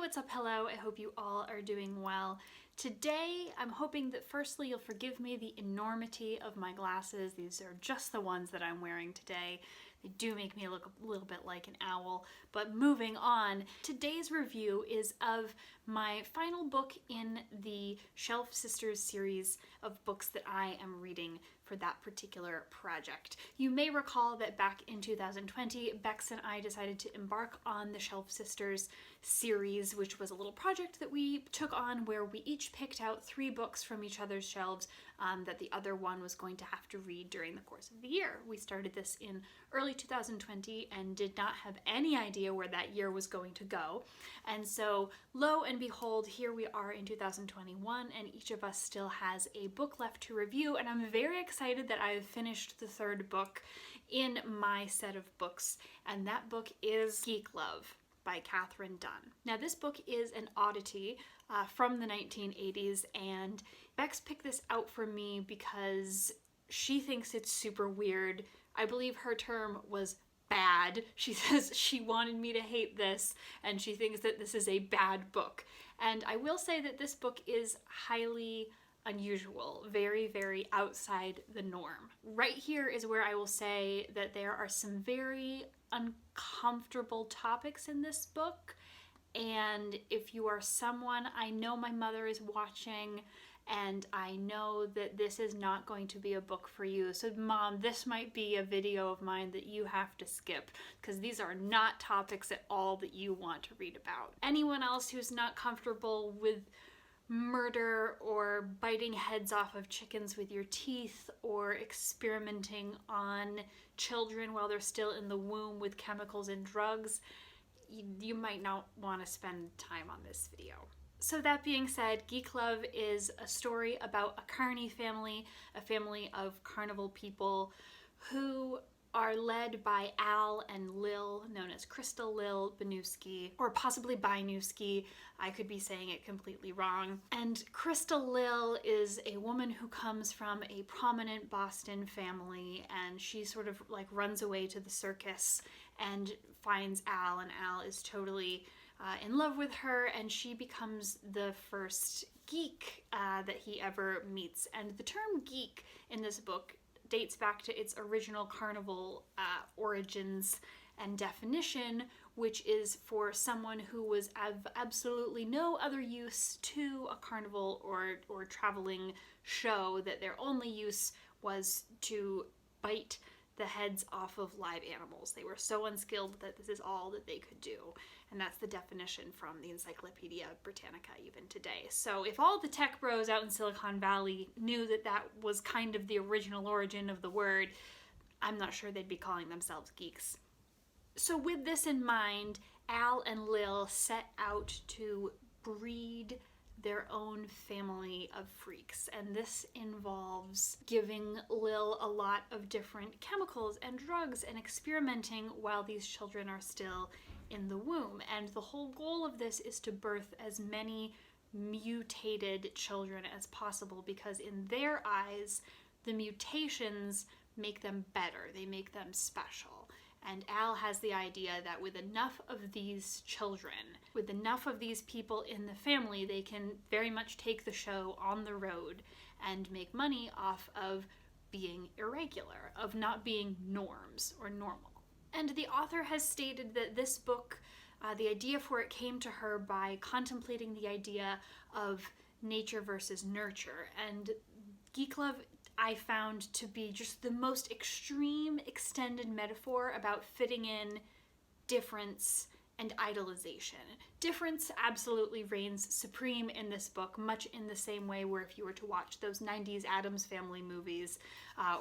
what's up? Hello, I hope you all are doing well. Today, I'm hoping that firstly you'll forgive me the enormity of my glasses. These are just the ones that I'm wearing today. They do make me look a little bit like an owl. But moving on, today's review is of my final book in the Shelf Sisters series of books that I am reading for that particular project. You may recall that back in 2020, Bex and I decided to embark on the Shelf Sisters series, which was a little project that we took on where we each picked out 3 books from each other's shelves that the other one was going to have to read during the course of the year. We started this in early 2020 and did not have any idea where that year was going to go. And so lo and behold, here we are in 2021 and each of us still has a book left to review, and I'm very excited that I have finished the 3rd book in my set of books, and that book is Geek by Katherine Dunn. Now this book is an oddity from the 1980s, and Bex picked this out for me because she thinks it's super weird. I believe her term was bad. She says she wanted me to hate this, and she thinks that this is a bad book. And I will say that this book is highly unusual, very, very outside the norm. Right here is where I will say that there are some very uncomfortable topics in this book, and if you are someone, I know my mother is watching, and I know that this is not going to be a book for you. So Mom, this might be a video of mine that you have to skip, because these are not topics at all that you want to read about. Anyone else who's not comfortable with murder or biting heads off of chickens with your teeth or experimenting on children while they're still in the womb with chemicals and drugs, you might not want to spend time on this video. So that being said, Geek Love is a story about a carny family, a family of carnival people who are led by Al and Lil, known as Crystal Lil Banewski, or possibly Bynewski. I could be saying it completely wrong. And Crystal Lil is a woman who comes from a prominent Boston family, and she sort of like runs away to the circus and finds Al, and Al is totally in love with her, and she becomes the first geek that he ever meets. And the term geek in this book dates back to its original carnival origins and definition, which is for someone who was of absolutely no other use to a carnival or traveling show, that their only use was to bite the heads off of live animals. They were so unskilled that this is all that they could do. And that's the definition from the Encyclopedia Britannica even today. So if all the tech bros out in Silicon Valley knew that that was kind of the original origin of the word, I'm not sure they'd be calling themselves geeks. So with this in mind, Al and Lil set out to breed their own family of freaks, and this involves giving Lil a lot of different chemicals and drugs and experimenting while these children are still in the womb. And the whole goal of this is to birth as many mutated children as possible, because in their eyes the mutations make them better, they make them special. And Al has the idea that with enough of these children, with enough of these people in the family, they can very much take the show on the road and make money off of being irregular, of not being norms or normal. And the author has stated that this book, the idea for it came to her by contemplating the idea of nature versus nurture. And Geek Love I found to be just the most extreme extended metaphor about fitting in difference and idolization. Difference absolutely reigns supreme in this book, much in the same way where if you were to watch those 90s Addams Family movies,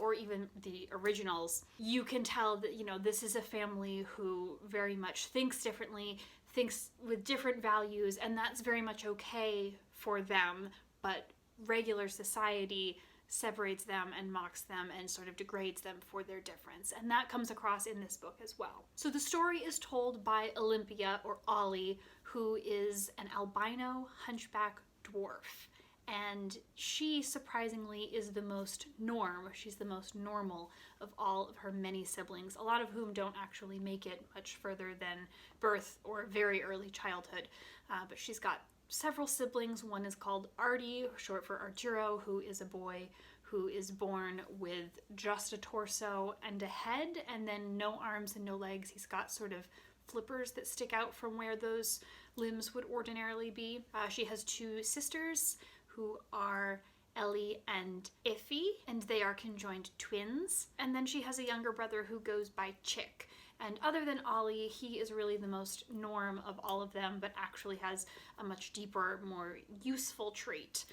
or even the originals, you can tell that, you know, this is a family who very much thinks differently, thinks with different values, and that's very much okay for them, but regular society separates them and mocks them and sort of degrades them for their difference. And that comes across in this book as well. So the story is told by Olympia, or Ollie, who is an albino hunchback dwarf. and she surprisingly is the most norm. She's the most normal of all of her many siblings, a lot of whom don't actually make it much further than birth or very early childhood. But she's got several siblings. One is called Artie, short for Arturo, who is a boy who is born with just a torso and a head, and then no arms and no legs. He's got sort of flippers that stick out from where those limbs would ordinarily be. She has two sisters who are Ellie and Iffy, and they are conjoined twins. And then she has a younger brother who goes by Chick. And other than Ollie, he is really the most norm of all of them, but actually has a much deeper, more useful trait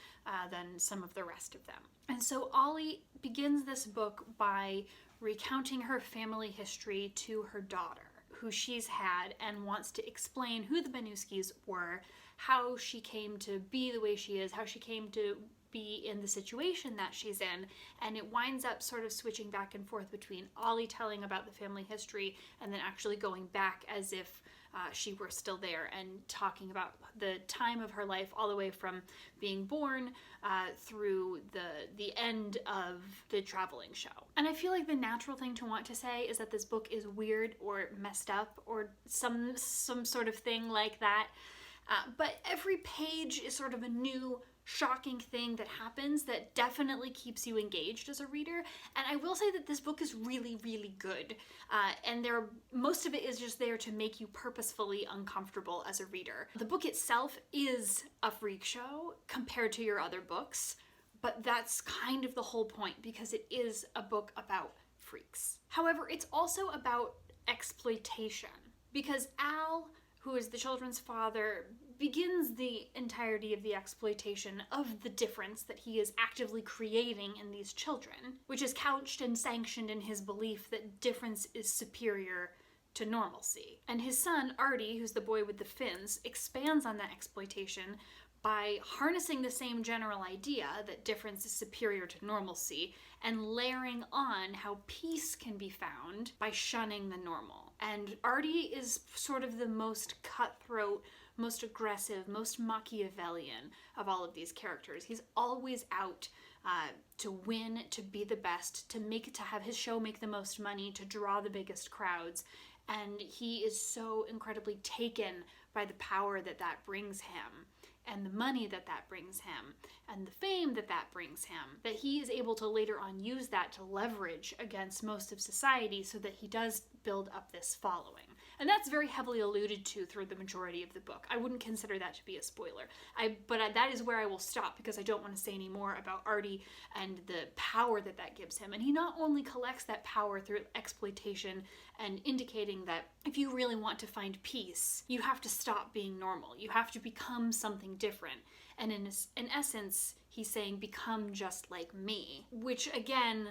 than some of the rest of them. And so Ollie begins this book by recounting her family history to her daughter, who she's had, and wants to explain who the Banuskis were, how she came to be the way she is, how she came to be in the situation that she's in. And it winds up sort of switching back and forth between Ollie telling about the family history and then actually going back as if she were still there and talking about the time of her life all the way from being born through the end of the traveling show. And I feel like the natural thing to want to say is that this book is weird or messed up or some sort of thing like that. But every page is sort of a new shocking thing that happens that definitely keeps you engaged as a reader. And I will say that this book is really, really good. And most of it is just there to make you purposefully uncomfortable as a reader. The book itself is a freak show compared to your other books, but that's kind of the whole point because it is a book about freaks. However, it's also about exploitation because Al, who is the children's father, begins the entirety of the exploitation of the difference that he is actively creating in these children, which is couched and sanctioned in his belief that difference is superior to normalcy. And his son, Artie, who's the boy with the fins, expands on that exploitation by harnessing the same general idea that difference is superior to normalcy and layering on how peace can be found by shunning the normal. And Artie is sort of the most cutthroat, most aggressive, most Machiavellian of all of these characters. He's always out to win, to be the best, to have his show make the most money, to draw the biggest crowds. And he is so incredibly taken by the power that brings him, and the money that brings him, and the fame that brings him, that he is able to later on use that to leverage against most of society so that he does build up this following. And that's very heavily alluded to through the majority of the book. I wouldn't consider that to be a spoiler. But that is where I will stop because I don't want to say any more about Artie and the power that gives him. And he not only collects that power through exploitation and indicating that if you really want to find peace, you have to stop being normal. You have to become something different. And in essence, he's saying, become just like me, which again,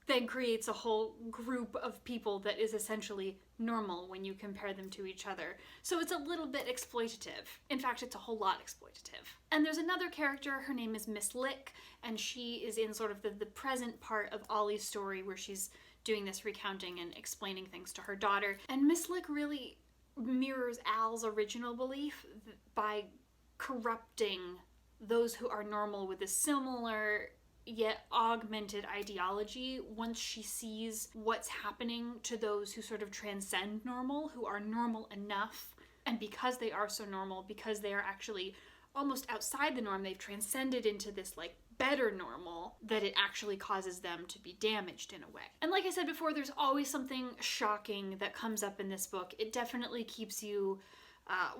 then creates a whole group of people that is essentially normal when you compare them to each other. So it's a little bit exploitative. In fact, it's a whole lot exploitative. And there's another character, her name is Miss Lick, and she is in sort of the present part of Ollie's story where she's doing this recounting and explaining things to her daughter. And Miss Lick really mirrors Al's original belief by corrupting those who are normal with a similar yet augmented ideology once she sees what's happening to those who sort of transcend normal, who are normal enough, and because they are so normal, because they are actually almost outside the norm, they've transcended into this like better normal, that it actually causes them to be damaged in a way. And like I said before, there's always something shocking that comes up in this book. It definitely keeps you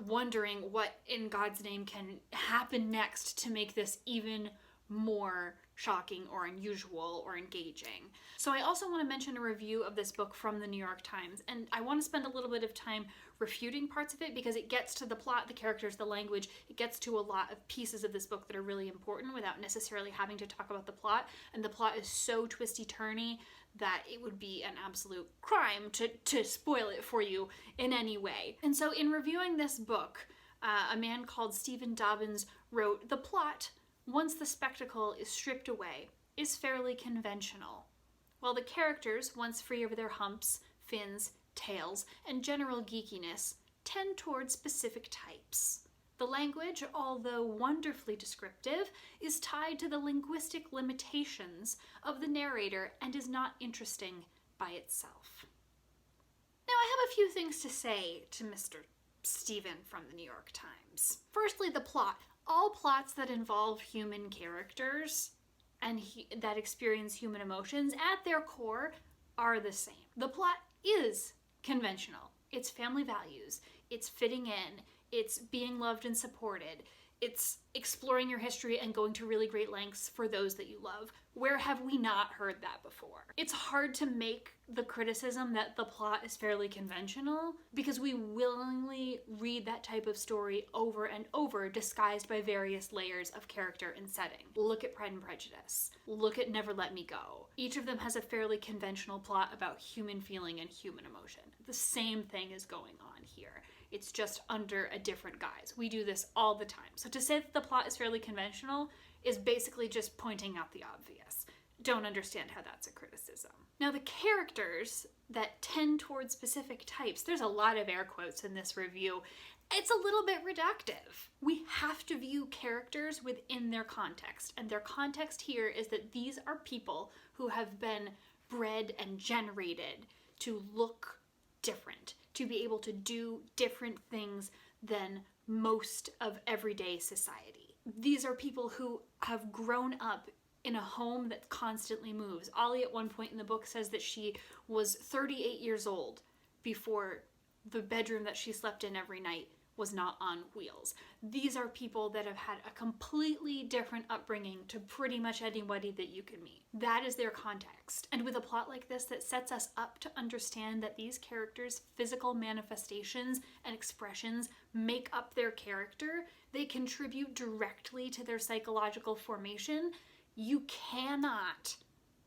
wondering what in God's name can happen next to make this even more shocking or unusual or engaging. So I also want to mention a review of this book from the New York Times, and I want to spend a little bit of time refuting parts of it because it gets to the plot, the characters, the language. It gets to a lot of pieces of this book that are really important without necessarily having to talk about the plot, and the plot is so twisty-turny that it would be an absolute crime to spoil it for you in any way. And so in reviewing this book, a man called Stephen Dobbins wrote, "The plot, once the spectacle is stripped away, is fairly conventional, while the characters, once free of their humps, fins, tails, and general geekiness, tend toward specific types. The language, although wonderfully descriptive, is tied to the linguistic limitations of the narrator and is not interesting by itself. Now, I have a few things to say to Mr. Stephen from the New York Times. Firstly, the plot. All plots that involve human characters and that experience human emotions at their core are the same. The plot is conventional. It's family values. It's fitting in. It's being loved and supported. It's exploring your history and going to really great lengths for those that you love. Where have we not heard that before? It's hard to make the criticism that the plot is fairly conventional because we willingly read that type of story over and over, disguised by various layers of character and setting. Look at Pride and Prejudice. Look at Never Let Me Go. Each of them has a fairly conventional plot about human feeling and human emotion. The same thing is going on here. It's just under a different guise. We do this all the time. So to say that the plot is fairly conventional is basically just pointing out the obvious. Don't understand how that's a criticism. Now, the characters that tend towards specific types, there's a lot of air quotes in this review. It's a little bit reductive. We have to view characters within their context, and their context here is that these are people who have been bred and generated to look different, to be able to do different things than most of everyday society. These are people who have grown up in a home that constantly moves. Ollie at one point in the book says that she was 38 years old before the bedroom that she slept in every night was not on wheels. These are people that have had a completely different upbringing to pretty much anybody that you can meet. That is their context. And with a plot like this that sets us up to understand that these characters' physical manifestations and expressions make up their character, they contribute directly to their psychological formation, you cannot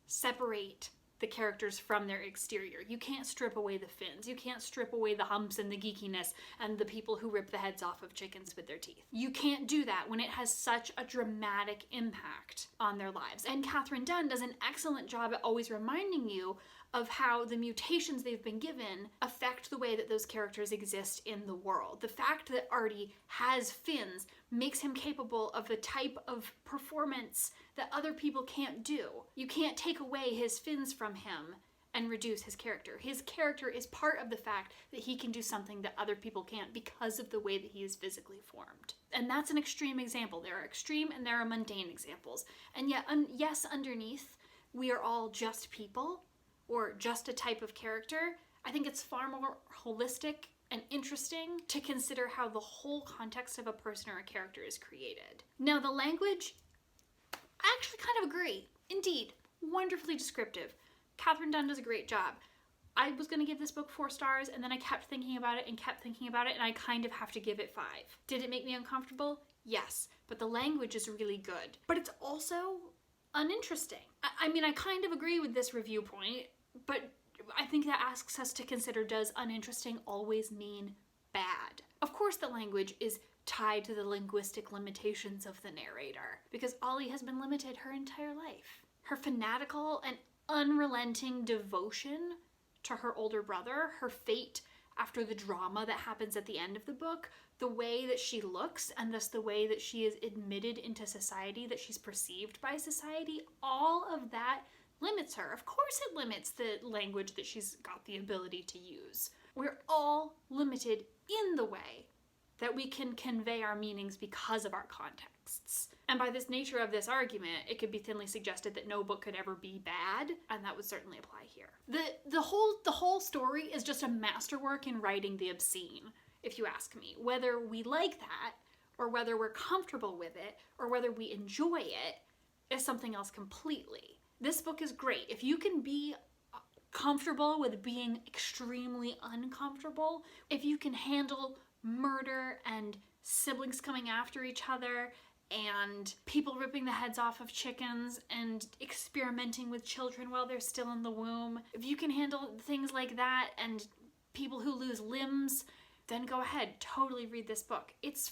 separate the characters from their exterior. You can't strip away the fins. You can't strip away the humps and the geekiness and the people who rip the heads off of chickens with their teeth. You can't do that when it has such a dramatic impact on their lives. And Catherine Dunn does an excellent job at always reminding you of how the mutations they've been given affect the way that those characters exist in the world. The fact that Artie has fins makes him capable of a type of performance that other people can't do. You can't take away his fins from him and reduce his character. His character is part of the fact that he can do something that other people can't because of the way that he is physically formed. And that's an extreme example. There are extreme and there are mundane examples. And yet, yes, underneath, we are all just people or just a type of character. I think it's far more holistic and interesting to consider how the whole context of a person or a character is created. Now, the language, I actually kind of agree. Indeed, wonderfully descriptive. Catherine Dunn does a great job. I was going to give this book 4 stars, and then I kept thinking about it and kept thinking about it, and I kind of have to give it 5. Did it make me uncomfortable? Yes, but the language is really good. But it's also uninteresting. I mean, I kind of agree with this review point, but I think that asks us to consider, does uninteresting always mean bad? Of course the language is tied to the linguistic limitations of the narrator, because Ollie has been limited her entire life. Her fanatical and unrelenting devotion to her older brother, her fate after the drama that happens at the end of the book, the way that she looks, and thus the way that she is admitted into society, that she's perceived by society, all of that limits her. Of course it limits the language that she's got the ability to use. We're all limited in the way that we can convey our meanings because of our contexts. And by this nature of this argument, it could be thinly suggested that no book could ever be bad, and that would certainly apply here. The whole story is just a masterwork in writing the obscene, if you ask me. Whether we like that, or whether we're comfortable with it, or whether we enjoy it, is something else completely. This book is great. If you can be comfortable with being extremely uncomfortable, if you can handle murder and siblings coming after each other and people ripping the heads off of chickens and experimenting with children while they're still in the womb, if you can handle things like that and people who lose limbs, then go ahead, totally read this book. It's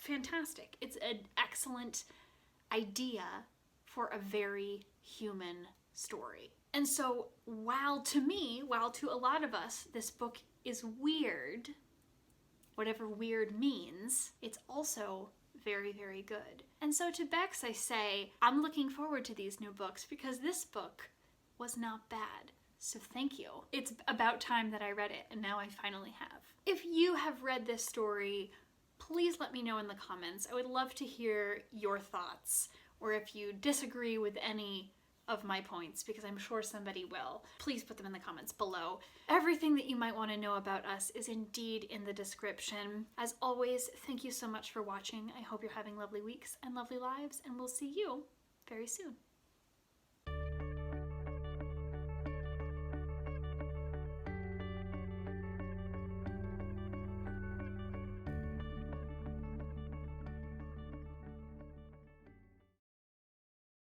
fantastic. It's an excellent idea for a very human story. And so while to a lot of us, this book is weird, whatever weird means, it's also very, very good. And so to Bex, I say, I'm looking forward to these new books because this book was not bad. So thank you. It's about time that I read it, and now I finally have. If you have read this story, please let me know in the comments. I would love to hear your thoughts, or if you disagree with any of my points, because I'm sure somebody will. Please put them in the comments below. Everything that you might want to know about us is indeed in the description. As always, thank you so much for watching. I hope you're having lovely weeks and lovely lives, and we'll see you very soon.